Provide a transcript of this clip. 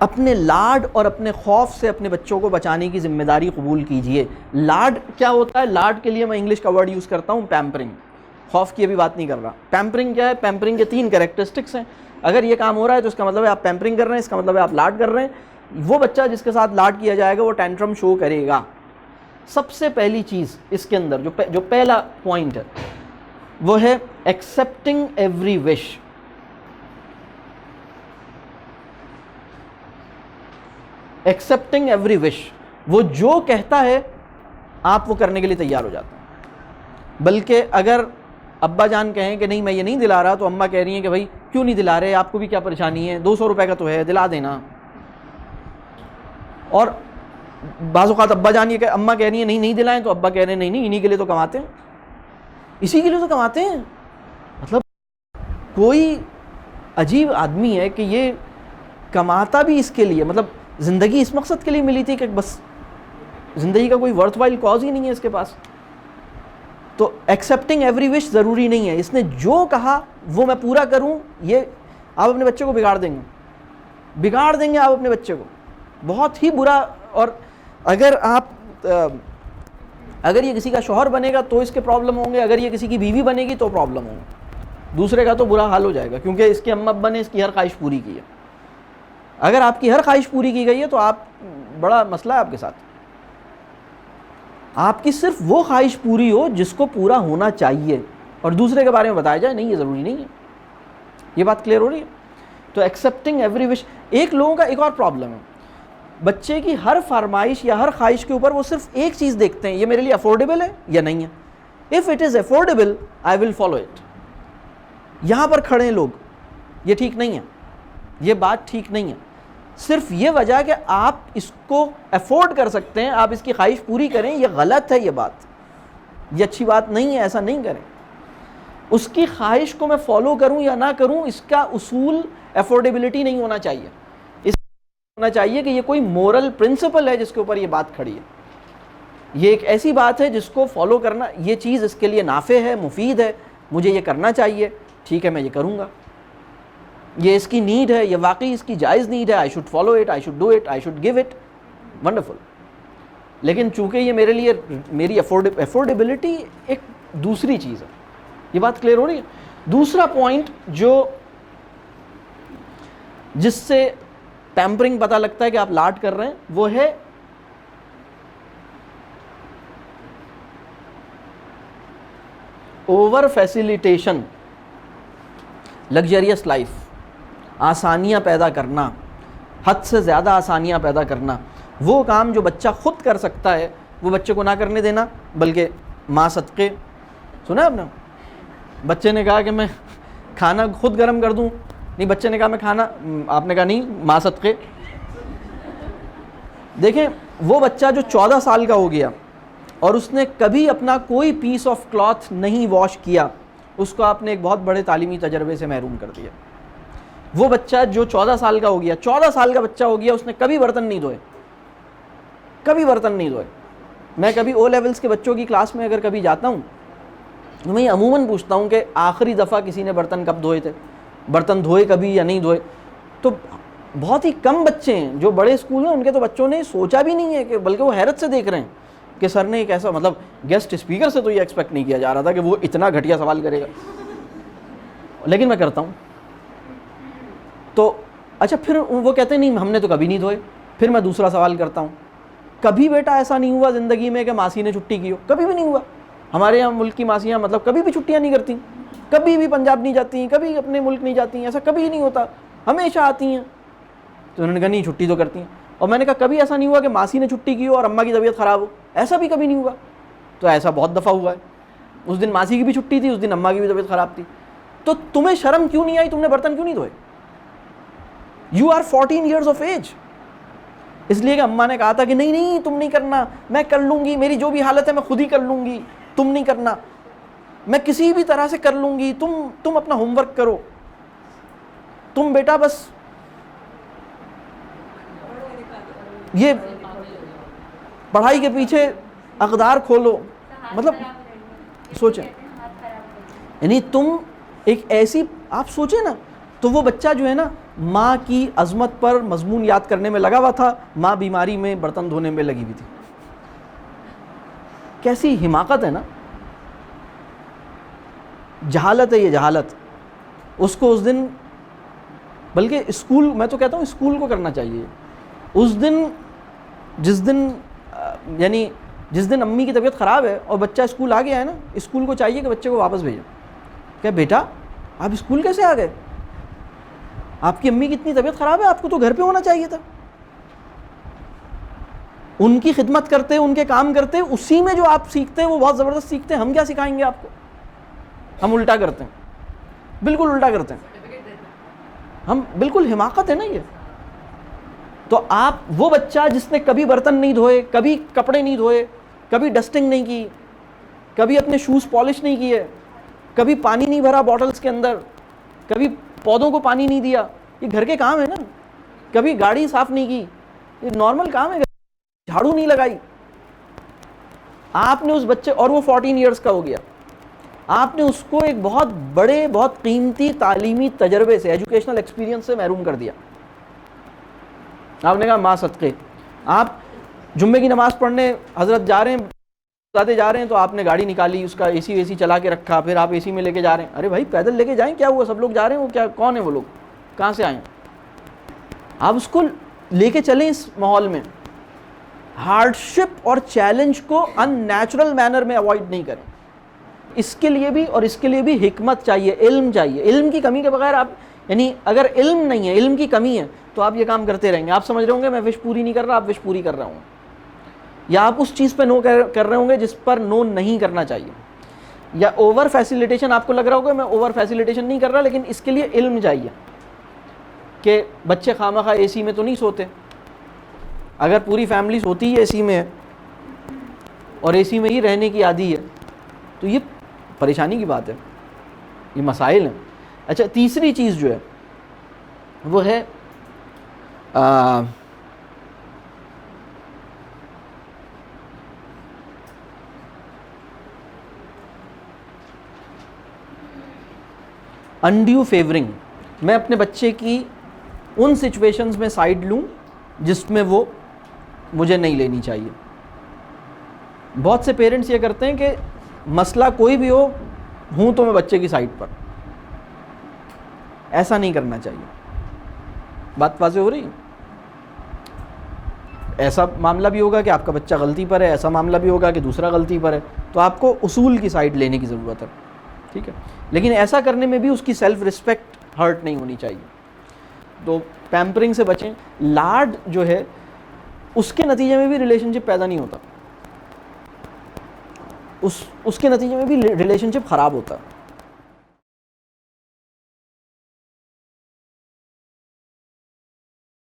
اپنے لاڈ اور اپنے خوف سے اپنے بچوں کو بچانے کی ذمہ داری قبول کیجئے. لاڈ کیا ہوتا ہے؟ لاڈ کے لیے میں انگلش کا ورڈ یوز کرتا ہوں پیمپرنگ. خوف کی ابھی بات نہیں کر رہا. پیمپرنگ کیا ہے؟ پیمپرنگ کے 3 کریکٹرسٹکس ہیں. اگر یہ کام ہو رہا ہے تو اس کا مطلب ہے آپ پیمپرنگ کر رہے ہیں, اس کا مطلب ہے آپ لاڈ کر رہے ہیں. وہ بچہ جس کے ساتھ لاڈ کیا جائے گا وہ ٹینٹرم شو کرے گا. سب سے پہلی چیز اس کے اندر جو پہلا پوائنٹ ہے وہ ہے ایکسیپٹنگ ایوری وش. ایکسیپٹنگ ایوری وش, وہ جو کہتا ہے آپ وہ کرنے کے لیے تیار ہو جاتے ہیں. بلکہ اگر ابا جان کہیں کہ نہیں میں یہ نہیں دلا رہا, تو اماں کہہ رہی ہیں کہ بھائی کیوں نہیں دلا رہے, آپ کو بھی کیا پریشانی ہے, 200 روپے کا تو ہے, دلا دینا. اور بعض اوقات ابا جان یہ کہ اماں کہہ رہی ہیں نہیں دلائیں, تو ابا کہہ رہے ہیں نہیں انہی کے لیے تو کماتے ہیں, اسی کے لیے تو کماتے ہیں. مطلب کوئی عجیب آدمی ہے کہ یہ کماتا بھی اس کے لیے, مطلب زندگی اس مقصد کے لیے ملی تھی کہ بس زندگی کا کوئی ورتھ وائل کاز ہی نہیں ہے اس کے پاس. تو ایکسیپٹنگ ایوری وش ضروری نہیں ہے. اس نے جو کہا وہ میں پورا کروں, یہ آپ اپنے بچے کو بگاڑ دیں گے آپ اپنے بچے کو بہت ہی برا. اور اگر یہ کسی کا شوہر بنے گا تو اس کے پرابلم ہوں گے, اگر یہ کسی کی بیوی بنے گی تو پرابلم ہوں گے, دوسرے کا تو برا حال ہو جائے گا, کیونکہ اس کے اماں ابا نے اس کی ہر خواہش پوری کی ہے. اگر آپ کی ہر خواہش پوری کی گئی ہے تو آپ بڑا مسئلہ ہے آپ کے ساتھ. آپ کی صرف وہ خواہش پوری ہو جس کو پورا ہونا چاہیے, اور دوسرے کے بارے میں بتایا جائے نہیں یہ ضروری نہیں ہے. یہ بات کلیئر ہو رہی ہے؟ تو ایکسیپٹنگ ایوری وش. ایک لوگوں کا ایک اور پرابلم ہے, بچے کی ہر فرمائش یا ہر خواہش کے اوپر وہ صرف ایک چیز دیکھتے ہیں, یہ میرے لیے افورڈیبل ہے یا نہیں ہے. If it is affordable I will follow it. یہاں پر کھڑے ہیں لوگ, یہ ٹھیک نہیں ہے, یہ بات ٹھیک نہیں ہے. صرف یہ وجہ کہ آپ اس کو افورڈ کر سکتے ہیں, آپ اس کی خواہش پوری کریں, یہ غلط ہے. یہ بات یہ اچھی بات نہیں ہے, ایسا نہیں کریں. اس کی خواہش کو میں فالو کروں یا نہ کروں, اس کا اصول افورڈیبلٹی نہیں ہونا چاہیے. اس ہونا چاہیے کہ یہ کوئی مورل پرنسپل ہے جس کے اوپر یہ بات کھڑی ہے. یہ ایک ایسی بات ہے جس کو فالو کرنا, یہ چیز اس کے لیے نافع ہے, مفید ہے, مجھے یہ کرنا چاہیے, ٹھیک ہے میں یہ کروں گا. یہ اس کی نیڈ ہے, یہ واقعی اس کی جائز نیڈ ہے, I should follow it, I should do it, I should give it, wonderful. لیکن چونکہ یہ میرے لیے میری افورڈیبلٹی ایک دوسری چیز ہے. یہ بات کلیئر ہو رہی ہے؟ دوسرا پوائنٹ جس سے پیمپرنگ پتہ لگتا ہے کہ آپ لاڈ کر رہے ہیں وہ ہے اوور فیسیلیٹیشن. لگژریس لائف, آسانیاں پیدا کرنا, حد سے زیادہ آسانیاں پیدا کرنا. وہ کام جو بچہ خود کر سکتا ہے وہ بچے کو نہ کرنے دینا, بلکہ ماں صدقے. سنا آپ نے, بچے نے کہا کہ میں کھانا خود گرم کر دوں, نہیں بچے نے کہا میں کھانا, آپ نے کہا نہیں ماں صدقے. دیکھیں وہ بچہ جو 14 سال کا ہو گیا اور اس نے کبھی اپنا کوئی پیس آف کلاتھ نہیں واش کیا, اس کو آپ نے ایک بہت بڑے تعلیمی تجربے سے محروم کر دیا. وہ بچہ جو 14 سال کا ہو گیا, 14 سال کا بچہ ہو گیا, اس نے کبھی برتن نہیں دھوئے, کبھی برتن نہیں دھوئے. میں کبھی او لیولز کے بچوں کی کلاس میں اگر کبھی جاتا ہوں تو میں عموماً پوچھتا ہوں کہ آخری دفعہ کسی نے برتن کب دھوئے تھے, برتن دھوئے کبھی یا نہیں دھوئے. تو بہت ہی کم بچے ہیں جو بڑے اسکول ہیں ان کے تو بچوں نے سوچا بھی نہیں ہے, کہ بلکہ وہ حیرت سے دیکھ رہے ہیں کہ سر نے ایک ایسا, مطلب گیسٹ اسپیکر سے تو یہ ایکسپیکٹ نہیں کیا جا رہا تھا کہ وہ اتنا گھٹیا سوال کرے گا, لیکن میں کرتا ہوں. تو اچھا پھر وہ کہتے ہیں نہیں ہم نے تو کبھی نہیں دھوئے. پھر میں دوسرا سوال کرتا ہوں, کبھی بیٹا ایسا نہیں ہوا زندگی میں کہ ماسی نے چھٹی کی ہو؟ کبھی بھی نہیں ہوا. ہمارے یہاں ملک کی ماسیاں مطلب کبھی بھی چھٹیاں نہیں کرتی, کبھی بھی پنجاب نہیں جاتی, کبھی اپنے ملک نہیں جاتی, ایسا کبھی نہیں ہوتا, ہمیشہ آتی ہیں. تو انہوں نے کہا نہیں چھٹی تو کرتی ہیں. اور میں نے کہا کبھی ایسا نہیں ہوا کہ ماسی نے چھٹی کی ہو اور اماں کی طبیعت خراب ہو؟ ایسا بھی کبھی نہیں ہوا. تو ایسا بہت دفعہ ہوا ہے, اس دن ماسی کی بھی چھٹی تھی, اس دن اماں کی بھی طبیعت خراب تھی. تو تمہیں شرم کیوں نہیں آئی, تم نے برتن کیوں نہیں دھوئے؟ You are 14 years of age. اس لیے کہ اماں نے کہا تھا کہ نہیں نہیں تم نہیں کرنا, میں کر لوں گی, میری جو بھی حالت ہے میں خود ہی کر لوں گی, تم نہیں کرنا, میں کسی بھی طرح سے کر لوں گی, تم اپنا ہوم ورک کرو, تم بیٹا بس یہ پڑھائی کے پیچھے اقدار کھولو. مطلب سوچیں, یعنی تم ایک ایسی, آپ سوچیں نا, تو وہ بچہ جو ہے نا ماں کی عظمت پر مضمون یاد کرنے میں لگا ہوا تھا، ماں بیماری میں برتن دھونے میں لگی ہوئی تھی. کیسی حماقت ہے نا، جہالت ہے یہ، جہالت. اس کو اس دن، بلکہ اسکول، میں تو کہتا ہوں اسکول کو کرنا چاہیے. اس دن یعنی جس دن امی کی طبیعت خراب ہے اور بچہ اسکول آ گیا ہے نا، اسکول کو چاہیے کہ بچے کو واپس بھیجیں. کہ بیٹا آپ اسکول کیسے آ گئے؟ آپ کی امی کی اتنی طبیعت خراب ہے، آپ کو تو گھر پہ ہونا چاہیے تھا. ان کی خدمت کرتے، ان کے کام کرتے، اسی میں جو آپ سیکھتے ہیں وہ بہت زبردست سیکھتے ہیں. ہم کیا سکھائیں گے آپ کو؟ ہم الٹا کرتے ہیں، بالکل الٹا کرتے ہیں ہم. بالکل حماقت ہے نا یہ. تو آپ وہ بچہ جس نے کبھی برتن نہیں دھوئے، کبھی کپڑے نہیں دھوئے، کبھی ڈسٹنگ نہیں کی، کبھی اپنے شوز پالش نہیں کیے، کبھی پانی نہیں بھرا بوٹلز کے اندر، کبھی پودوں کو پانی نہیں دیا، یہ گھر کے کام ہے نا. کبھی گاڑی صاف نہیں کی، یہ نارمل کام ہے. جھاڑو نہیں لگائی، آپ نے اس بچے، اور وہ 14 ایئرس کا ہو گیا، آپ نے اس کو ایک بہت بڑے، بہت قیمتی تعلیمی تجربے سے، ایجوکیشنل ایکسپیرینس سے محروم کر دیا. آپ نے کہا ماں صدقے. آپ جمعے کی نماز پڑھنے حضرت جا رہے ہیں تو آپ نے گاڑی نکالی، اس کا اے سی چلا کے رکھا، پھر آپ اے سی میں لے کے جا رہے ہیں. ارے بھائی پیدل لے کے جائیں، کیا ہوا؟ سب لوگ جا رہے ہیں، وہ کیا، کون ہیں وہ لوگ، کہاں سے آئے ہیں؟ آپ اس کو لے کے چلیں اس ماحول میں. ہارڈ شپ اور چیلنج کو ان نیچرل مینر میں اوائڈ نہیں کریں. اس کے لیے بھی اور اس کے لیے بھی حکمت چاہیے، علم چاہیے. علم کی کمی کے بغیر آپ، یعنی اگر علم نہیں ہے، علم کی کمی ہے، تو آپ یہ کام کرتے رہیں گے. آپ سمجھ رہے ہوں گے میں وش پوری نہیں کر رہا، آپ وش پوری کر رہا ہوں، یا آپ اس چیز پہ نو کر رہے ہوں گے جس پر نو نہیں کرنا چاہیے. یا اوور فیسیلیٹیشن، آپ کو لگ رہا ہوگا میں اوور فیسیلیٹیشن نہیں کر رہا، لیکن اس کے لیے علم چاہیے کہ بچے خواہ اے سی میں تو نہیں سوتے. اگر پوری فیملی سوتی ہے اے سی میں اور اے سی میں ہی رہنے کی عادی ہے، تو یہ پریشانی کی بات ہے، یہ مسائل ہیں. اچھا، تیسری چیز جو ہے وہ ہے انڈیو فیورنگ. میں اپنے بچے کی ان سچویشنز میں سائڈ لوں جس میں وہ مجھے نہیں لینی چاہیے. بہت سے پیرنٹس یہ کرتے ہیں کہ مسئلہ کوئی بھی ہوں تو میں بچے کی سائڈ پر. ایسا نہیں کرنا چاہیے. بات واضح ہو رہی ہے؟ ایسا معاملہ بھی ہوگا کہ آپ کا بچہ غلطی پر ہے، ایسا معاملہ بھی ہوگا کہ دوسرا غلطی پر ہے، تو آپ کو اصول کی سائڈ لینے کی ضرورت ہے. ٹھیک ہے، لیکن ایسا کرنے میں بھی اس کی سیلف رسپیکٹ ہرٹ نہیں ہونی چاہیے. تو پیمپرنگ سے بچیں. لاڈ جو ہے اس کے نتیجے میں بھی ریلیشن شپ پیدا نہیں ہوتا، اس کے نتیجے میں بھی ریلیشن شپ خراب ہوتا ہے.